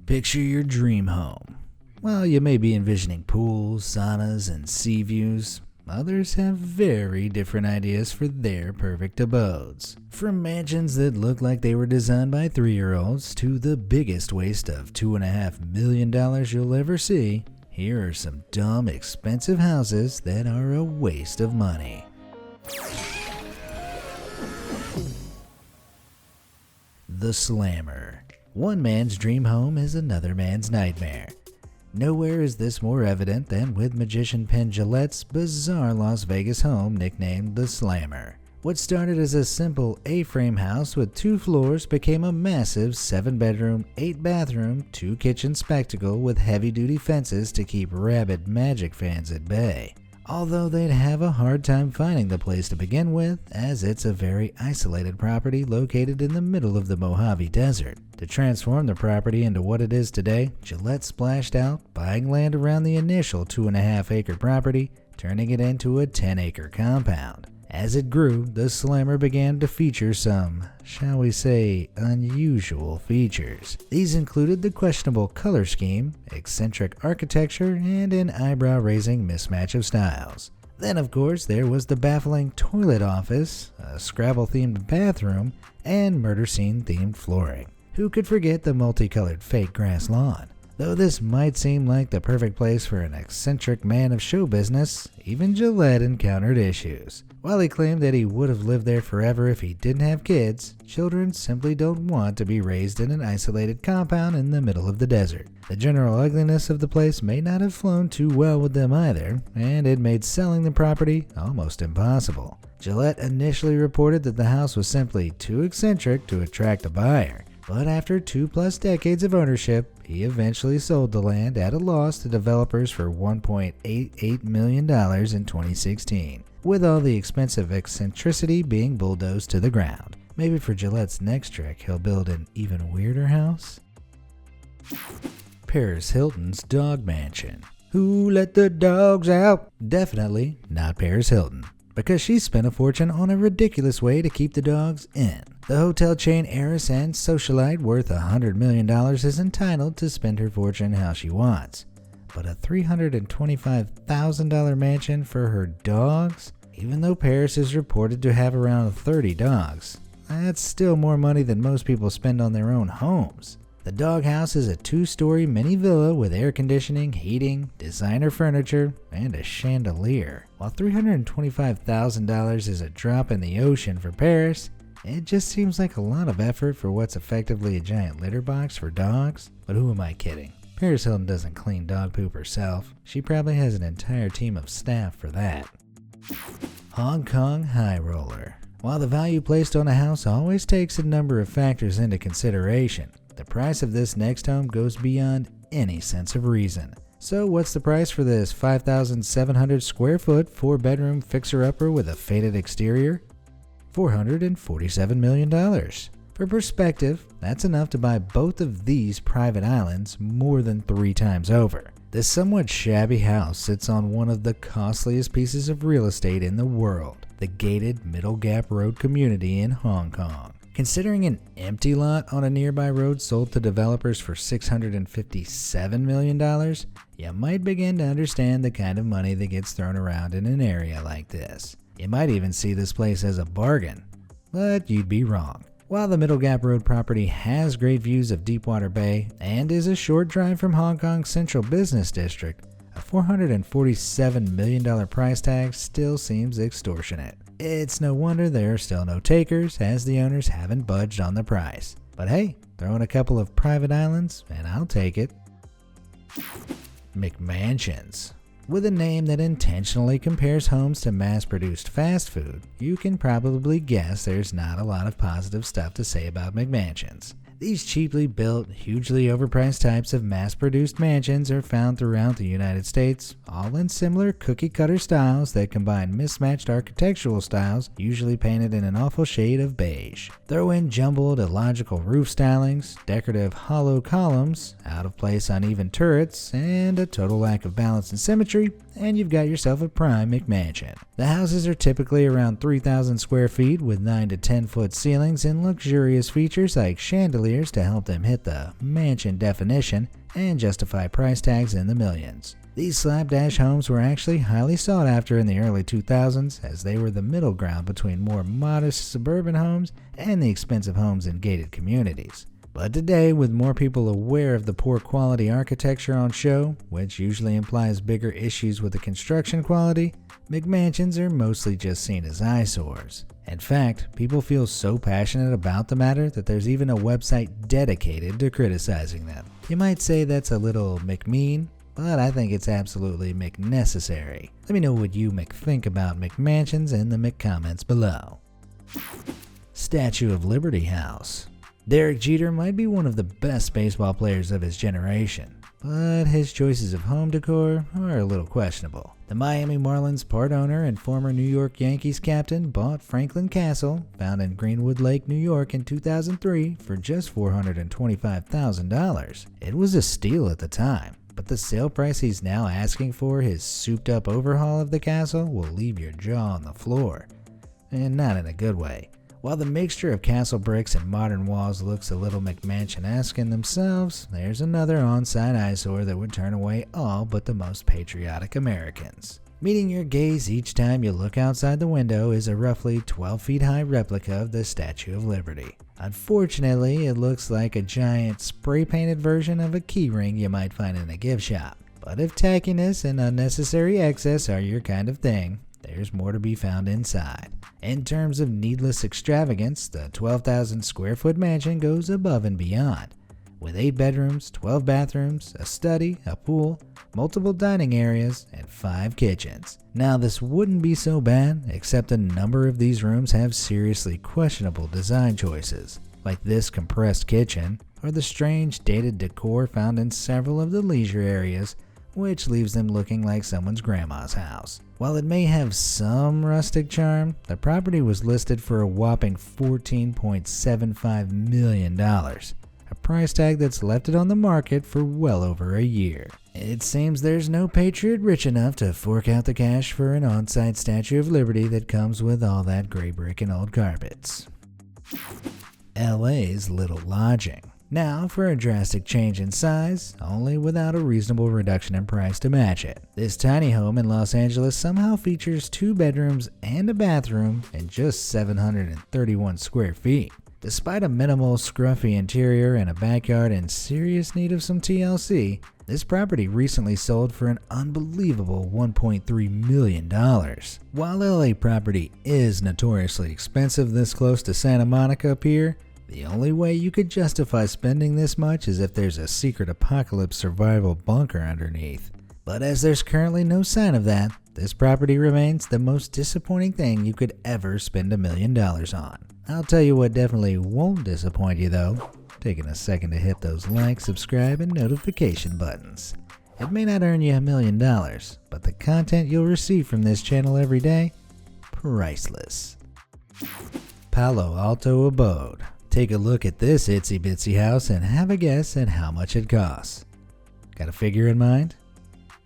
Picture your dream home. While you may be envisioning pools, saunas, and sea views, others have very different ideas for their perfect abodes. From mansions that look like they were designed by 3-year-olds to the biggest waste of $2.5 million you'll ever see, here are some dumb, expensive houses that are a waste of money. The Slammer. One man's dream home is another man's nightmare. Nowhere is this more evident than with magician Penn Jillette's bizarre Las Vegas home nicknamed the Slammer. What started as a simple A-frame house with 2 floors became a massive 7-bedroom, 8-bathroom, 2-kitchen spectacle with heavy-duty fences to keep rabid magic fans at bay. Although they'd have a hard time finding the place to begin with, as it's a very isolated property located in the middle of the Mojave Desert. To transform the property into what it is today, Gillette splashed out, buying land around the initial 2.5-acre property, turning it into a 10-acre compound. As it grew, the Slammer began to feature some, shall we say, unusual features. These included the questionable color scheme, eccentric architecture, and an eyebrow-raising mismatch of styles. Then, of course, there was the baffling toilet office, a Scrabble-themed bathroom, and murder scene-themed flooring. Who could forget the multicolored fake grass lawn? Though this might seem like the perfect place for an eccentric man of show business, even Gillette encountered issues. While he claimed that he would have lived there forever if he didn't have kids, children simply don't want to be raised in an isolated compound in the middle of the desert. The general ugliness of the place may not have flown too well with them either, and it made selling the property almost impossible. Gillette initially reported that the house was simply too eccentric to attract a buyer. But after 2+ decades of ownership, he eventually sold the land at a loss to developers for $1.88 million in 2016, with all the expensive eccentricity being bulldozed to the ground. Maybe for Gillette's next trick, he'll build an even weirder house? Paris Hilton's dog mansion. Who let the dogs out? Definitely not Paris Hilton, because she spent a fortune on a ridiculous way to keep the dogs in. The hotel chain heiress and socialite worth $100 million is entitled to spend her fortune how she wants. But a $325,000 mansion for her dogs? Even though Paris is reported to have around 30 dogs, that's still more money than most people spend on their own homes. The doghouse is a 2-story mini villa with air conditioning, heating, designer furniture, and a chandelier. While $325,000 is a drop in the ocean for Paris, it just seems like a lot of effort for what's effectively a giant litter box for dogs. But who am I kidding? Paris Hilton doesn't clean dog poop herself. She probably has an entire team of staff for that. Hong Kong High Roller. While the value placed on a house always takes a number of factors into consideration, the price of this next home goes beyond any sense of reason. So what's the price for this 5,700 square foot 4-bedroom fixer-upper with a faded exterior? $447 million. For perspective, that's enough to buy both of these private islands more than 3 times over. This somewhat shabby house sits on one of the costliest pieces of real estate in the world, the gated Middle Gap Road community in Hong Kong. Considering an empty lot on a nearby road sold to developers for $657 million, you might begin to understand the kind of money that gets thrown around in an area like this. You might even see this place as a bargain, but you'd be wrong. While the Middle Gap Road property has great views of Deepwater Bay and is a short drive from Hong Kong's central business district, a $447 million price tag still seems extortionate. It's no wonder there are still no takers, as the owners haven't budged on the price. But hey, throw in a couple of private islands and I'll take it. MCMANSIONS. With a name that intentionally compares homes to mass-produced fast food, you can probably guess there's not a lot of positive stuff to say about McMansions. These cheaply built, hugely overpriced types of mass-produced mansions are found throughout the United States, all in similar cookie-cutter styles that combine mismatched architectural styles, usually painted in an awful shade of beige. Throw in jumbled, illogical roof stylings, decorative hollow columns, out-of-place uneven turrets, and a total lack of balance and symmetry, and you've got yourself a prime McMansion. The houses are typically around 3,000 square feet with 9 to 10 foot ceilings and luxurious features like chandeliers hoteliers to help them hit the mansion definition and justify price tags in the millions. These slapdash homes were actually highly sought after in the early 2000s, as they were the middle ground between more modest suburban homes and the expensive homes in gated communities. But today, with more people aware of the poor quality architecture on show, which usually implies bigger issues with the construction quality, McMansions are mostly just seen as eyesores. In fact, people feel so passionate about the matter that there's even a website dedicated to criticizing them. You might say that's a little McMean, but I think it's absolutely McNecessary. Let me know what you think about McMansions in the McComments below. Statue of Liberty House. Derek Jeter might be one of the best baseball players of his generation, but his choices of home decor are a little questionable. The Miami Marlins part owner and former New York Yankees captain bought Franklin Castle, found in Greenwood Lake, New York in 2003 for just $425,000. It was a steal at the time, but the sale price he's now asking for his souped-up overhaul of the castle will leave your jaw on the floor, and not in a good way. While the mixture of castle bricks and modern walls looks a little McMansion-esque in themselves, there's another on-site eyesore that would turn away all but the most patriotic Americans. Meeting your gaze each time you look outside the window is a roughly 12 feet high replica of the Statue of Liberty. Unfortunately, it looks like a giant spray-painted version of a keyring you might find in a gift shop. But if tackiness and unnecessary excess are your kind of thing, there's more to be found inside. In terms of needless extravagance, the 12,000 square foot mansion goes above and beyond. With 8 bedrooms, 12 bathrooms, a study, a pool, multiple dining areas, and 5 kitchens. Now this wouldn't be so bad, except a number of these rooms have seriously questionable design choices, like this compressed kitchen, or the strange dated decor found in several of the leisure areas, which leaves them looking like someone's grandma's house. While it may have some rustic charm, the property was listed for a whopping $14.75 million, a price tag that's left it on the market for well over a year. It seems there's no patriot rich enough to fork out the cash for an on-site Statue of Liberty that comes with all that gray brick and old carpets. LA's Little Lodging. Now for a drastic change in size, only without a reasonable reduction in price to match it. This tiny home in Los Angeles somehow features 2 bedrooms and a bathroom and just 731 square feet. Despite a minimal, scruffy interior and a backyard in serious need of some TLC, this property recently sold for an unbelievable $1.3 million. While LA property is notoriously expensive this close to Santa Monica Pier, the only way you could justify spending this much is if there's a secret apocalypse survival bunker underneath. But as there's currently no sign of that, this property remains the most disappointing thing you could ever spend $1 million on. I'll tell you what definitely won't disappoint you though, taking a second to hit those like, subscribe, and notification buttons. It may not earn you $1 million, but the content you'll receive from this channel every day, priceless. Palo Alto Abode. Take a look at this itsy bitsy house and have a guess at how much it costs. Got a figure in mind?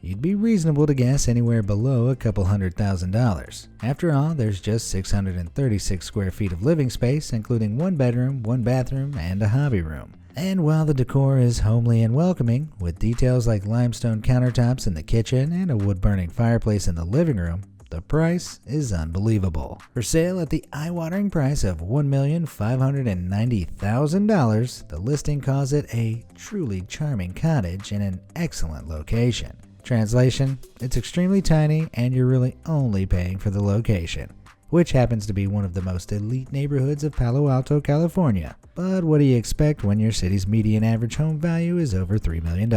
You'd be reasonable to guess anywhere below a couple $100,000. After all, there's just 636 square feet of living space, including 1 bedroom, 1 bathroom, and a hobby room. And while the decor is homely and welcoming, with details like limestone countertops in the kitchen and a wood-burning fireplace in the living room, the price is unbelievable. For sale at the eye-watering price of $1,590,000, the listing calls it a truly charming cottage in an excellent location. Translation, it's extremely tiny and you're really only paying for the location, which happens to be one of the most elite neighborhoods of Palo Alto, California. But what do you expect when your city's median average home value is over $3 million?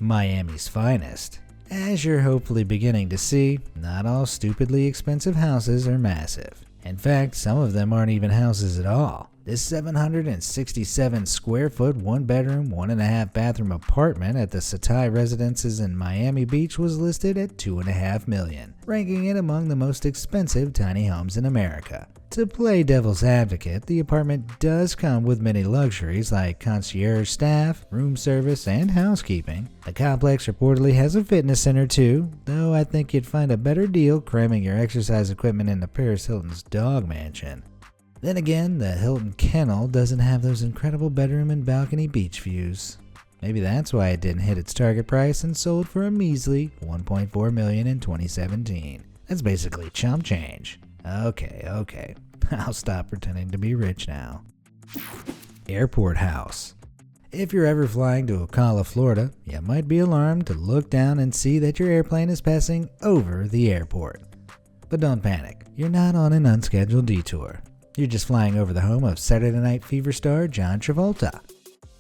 Miami's finest. As you're hopefully beginning to see, not all stupidly expensive houses are massive. In fact, some of them aren't even houses at all. This 767 square foot, 1 bedroom, 1.5 bathroom apartment at the Satai Residences in Miami Beach was listed at $2.5 million, ranking it among the most expensive tiny homes in America. To play devil's advocate, the apartment does come with many luxuries like concierge staff, room service, and housekeeping. The complex reportedly has a fitness center too, though I think you'd find a better deal cramming your exercise equipment into Paris Hilton's dog mansion. Then again, the Hilton Kennel doesn't have those incredible bedroom and balcony beach views. Maybe that's why it didn't hit its target price and sold for a measly $1.4 million in 2017. That's basically chump change. Okay, I'll stop pretending to be rich now. Airport house. If you're ever flying to Ocala, Florida, you might be alarmed to look down and see that your airplane is passing over the airport. But don't panic, you're not on an unscheduled detour. You're just flying over the home of Saturday Night Fever star John Travolta.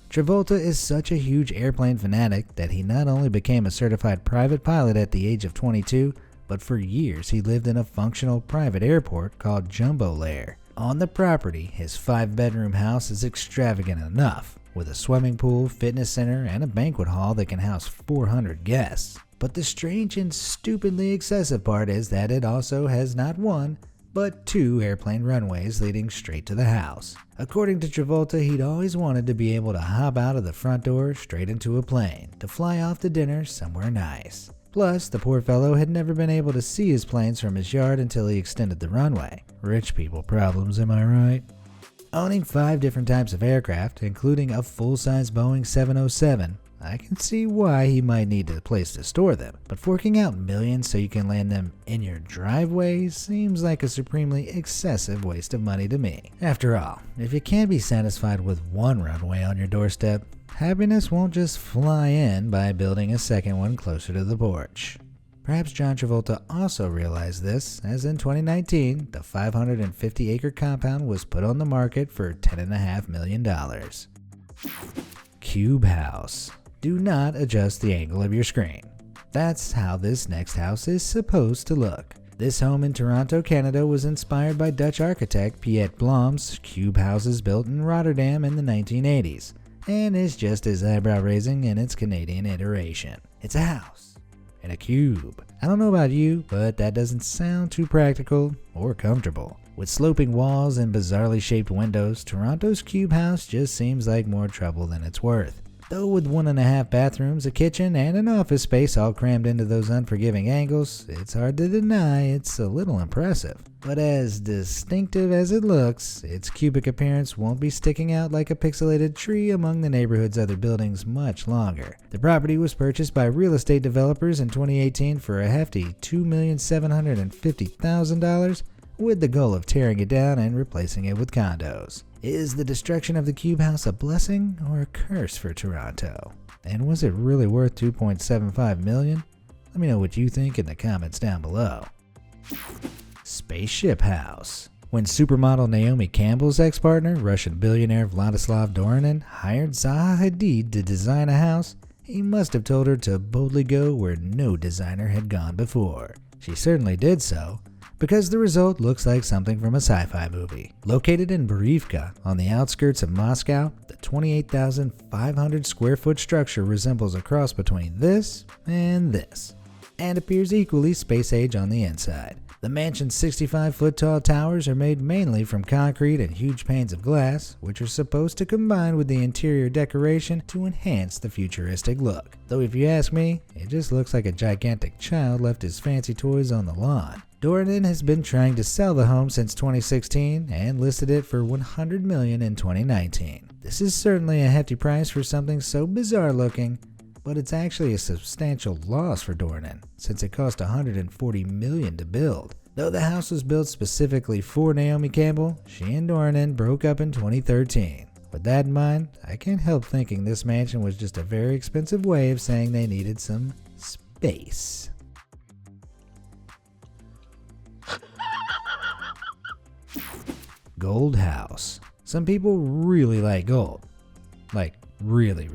Travolta is such a huge airplane fanatic that he not only became a certified private pilot at the age of 22, but for years he lived in a functional private airport called Jumbo Lair. On the property, his 5-bedroom house is extravagant enough, with a swimming pool, fitness center, and a banquet hall that can house 400 guests. But the strange and stupidly excessive part is that it also has not one, but 2 airplane runways leading straight to the house. According to Travolta, he'd always wanted to be able to hop out of the front door straight into a plane to fly off to dinner somewhere nice. Plus, the poor fellow had never been able to see his planes from his yard until he extended the runway. Rich people problems, am I right? Owning 5 different types of aircraft, including a full-size Boeing 707, I can see why he might need a place to store them, but forking out millions so you can land them in your driveway seems like a supremely excessive waste of money to me. After all, if you can't be satisfied with one runway on your doorstep, happiness won't just fly in by building a second one closer to the porch. Perhaps John Travolta also realized this, as in 2019, the 550-acre compound was put on the market for $10.5 million. Cube house. Do not adjust the angle of your screen. That's how this next house is supposed to look. This home in Toronto, Canada was inspired by Dutch architect Piet Blom's cube houses built in Rotterdam in the 1980s, and is just as eyebrow-raising in its Canadian iteration. It's a house in a cube. I don't know about you, but that doesn't sound too practical or comfortable. With sloping walls and bizarrely shaped windows, Toronto's cube house just seems like more trouble than it's worth. Though with 1.5 bathrooms, a kitchen, and an office space all crammed into those unforgiving angles, it's hard to deny it's a little impressive. But as distinctive as it looks, its cubic appearance won't be sticking out like a pixelated tree among the neighborhood's other buildings much longer. The property was purchased by real estate developers in 2018 for a hefty $2,750,000, with the goal of tearing it down and replacing it with condos. Is the destruction of the cube house a blessing or a curse for Toronto? And was it really worth $2.75 million? Let me know what you think in the comments down below. Spaceship house. When supermodel Naomi Campbell's ex-partner, Russian billionaire Vladislav Dorinin, hired Zaha Hadid to design a house, he must have told her to boldly go where no designer had gone before. She certainly did so, because the result looks like something from a sci-fi movie. Located in Borivka, on the outskirts of Moscow, the 28,500 square foot structure resembles a cross between this, and appears equally space age on the inside. The mansion's 65-foot tall towers are made mainly from concrete and huge panes of glass, which are supposed to combine with the interior decoration to enhance the futuristic look. Though if you ask me, it just looks like a gigantic child left his fancy toys on the lawn. Dorinin has been trying to sell the home since 2016 and listed it for $100 million in 2019. This is certainly a hefty price for something so bizarre looking, but it's actually a substantial loss for Dorinin since it cost $140 million to build. Though the house was built specifically for Naomi Campbell, she and Dorinin broke up in 2013. With that in mind, I can't help thinking this mansion was just a very expensive way of saying they needed some space. Gold house. Some people really like gold. Like, really.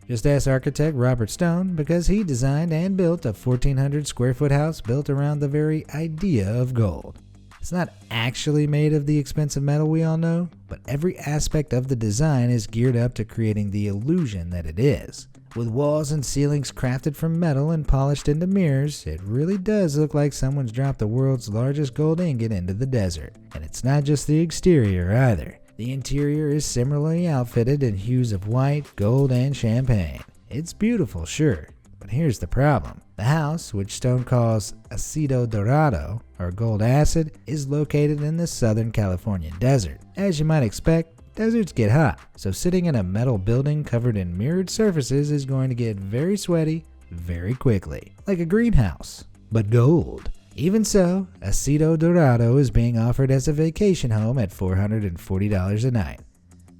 Just ask architect Robert Stone, because he designed and built a 1,400 square foot house built around the very idea of gold. It's not actually made of the expensive metal we all know, but every aspect of the design is geared up to creating the illusion that it is. With walls and ceilings crafted from metal and polished into mirrors, it really does look like someone's dropped the world's largest gold ingot into the desert. And it's not just the exterior either. The interior is similarly outfitted in hues of white, gold, and champagne. It's beautiful, sure, but But here's the problem. The house, which Stone calls Aceto Dorado, or gold acid, is located in the Southern California desert. As you might expect, deserts get hot, so sitting in a metal building covered in mirrored surfaces is going to get very sweaty very quickly, like a greenhouse. But gold. Even so, Aceto Dorado is being offered as a vacation home at $440 a night.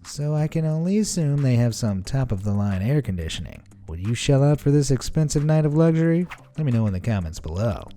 So I can only assume they have some top-of-the-line air conditioning. Would you shell out for this expensive night of luxury? Let me know in the comments below.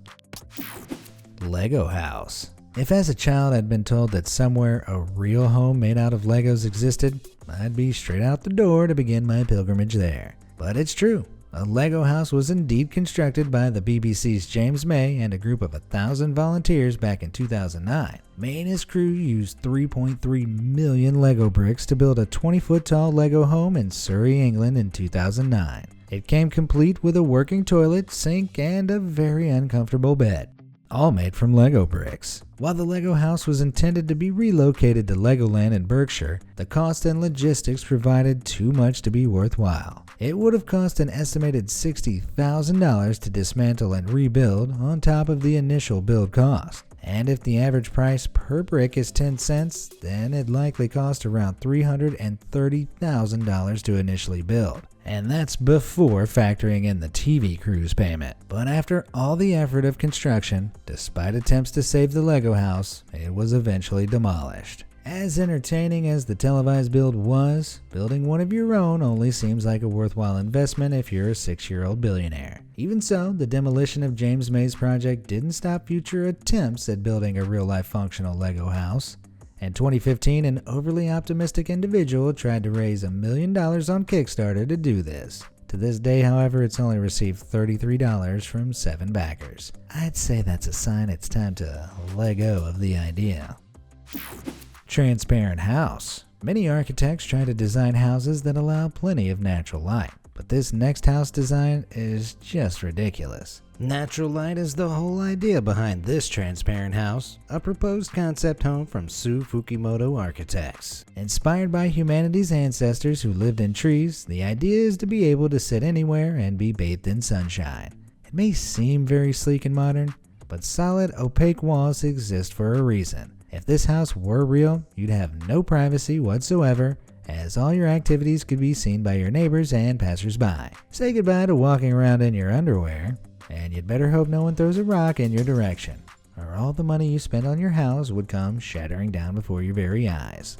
Lego house. If as a child I'd been told that somewhere a real home made out of Legos existed, I'd be straight out the door to begin my pilgrimage there. But it's true. A Lego house was indeed constructed by the BBC's James May and a group of 1,000 volunteers back in 2009. May and his crew used 3.3 million Lego bricks to build a 20-foot tall Lego home in Surrey, England in 2009. It came complete with a working toilet, sink, and a very uncomfortable bed. All made from Lego bricks. While the Lego house was intended to be relocated to Legoland in Berkshire, the cost and logistics provided too much to be worthwhile. It would have cost an estimated $60,000 to dismantle and rebuild on top of the initial build cost. And if the average price per brick is 10 cents, then it likely cost around $330,000 to initially build. And that's before factoring in the TV cruise payment. But after all the effort of construction, despite attempts to save the Lego house, it was eventually demolished. As entertaining as the televised build was, building one of your own only seems like a worthwhile investment if you're a 6-year-old billionaire. Even so, the demolition of James May's project didn't stop future attempts at building a real-life functional Lego house. In 2015, an overly optimistic individual tried to raise $1 million on Kickstarter to do this. To this day, however, it's only received $33 from 7 backers. I'd say that's a sign it's time to let go of the idea. Transparent house. Many architects try to design houses that allow plenty of natural light, but this next house design is just ridiculous. Natural light is the whole idea behind this transparent house, a proposed concept home from Sue Fukimoto Architects. Inspired by humanity's ancestors who lived in trees, the idea is to be able to sit anywhere and be bathed in sunshine. It may seem very sleek and modern, but solid, opaque walls exist for a reason. If this house were real, you'd have no privacy whatsoever, as all your activities could be seen by your neighbors and passersby. Say goodbye to walking around in your underwear, and you'd better hope no one throws a rock in your direction, or all the money you spent on your house would come shattering down before your very eyes.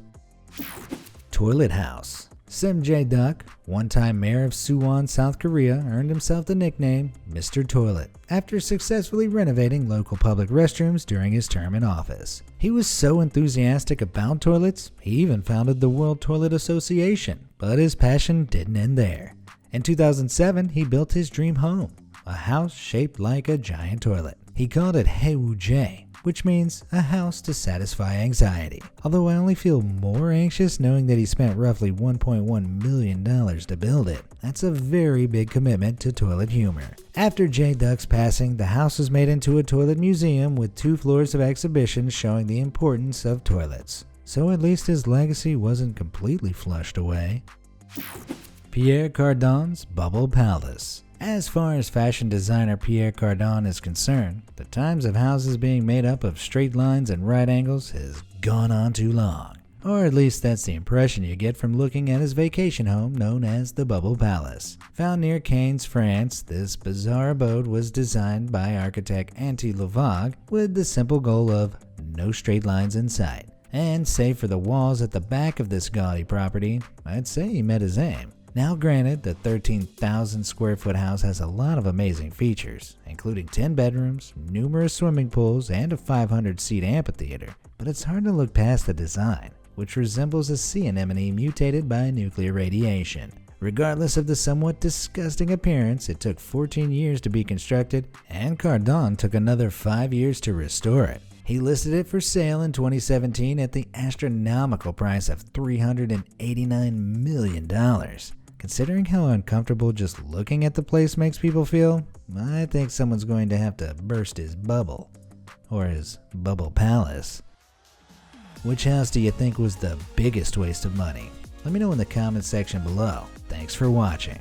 Toilet house. Sim Jae-duk, one-time mayor of Suwon, South Korea, earned himself the nickname Mr. Toilet after successfully renovating local public restrooms during his term in office. He was so enthusiastic about toilets, he even founded the World Toilet Association, but his passion didn't end there. In 2007, he built his dream home, a house shaped like a giant toilet. He called it Haewoo-jae, which means a house to satisfy anxiety. Although I only feel more anxious knowing that he spent roughly $1.1 million to build it. That's a very big commitment to toilet humor. After Jae-duk's passing, the house was made into a toilet museum with 2 floors of exhibitions showing the importance of toilets. So at least his legacy wasn't completely flushed away. Pierre Cardin's Bubble Palace. As far as fashion designer Pierre Cardin is concerned, the times of houses being made up of straight lines and right angles has gone on too long. Or at least that's the impression you get from looking at his vacation home known as the Bubble Palace. Found near Cannes, France, this bizarre abode was designed by architect ANTTI LOVAG with the simple goal of no straight lines in sight. And save for the walls at the back of this gaudy property, I'd say he met his aim. Now granted, the 13,000 square foot house has a lot of amazing features, including 10 bedrooms, numerous swimming pools, and a 500-seat amphitheater, but it's hard to look past the design, which resembles a sea anemone mutated by nuclear radiation. Regardless of the somewhat disgusting appearance, it took 14 years to be constructed, and Cardin took another 5 years to restore it. He listed it for sale in 2017 at the astronomical price of $389 million. Considering how uncomfortable just looking at the place makes people feel, I think someone's going to have to burst his bubble. Or his bubble palace. Which house do you think was the biggest waste of money? Let me know in the comments section below. Thanks for watching.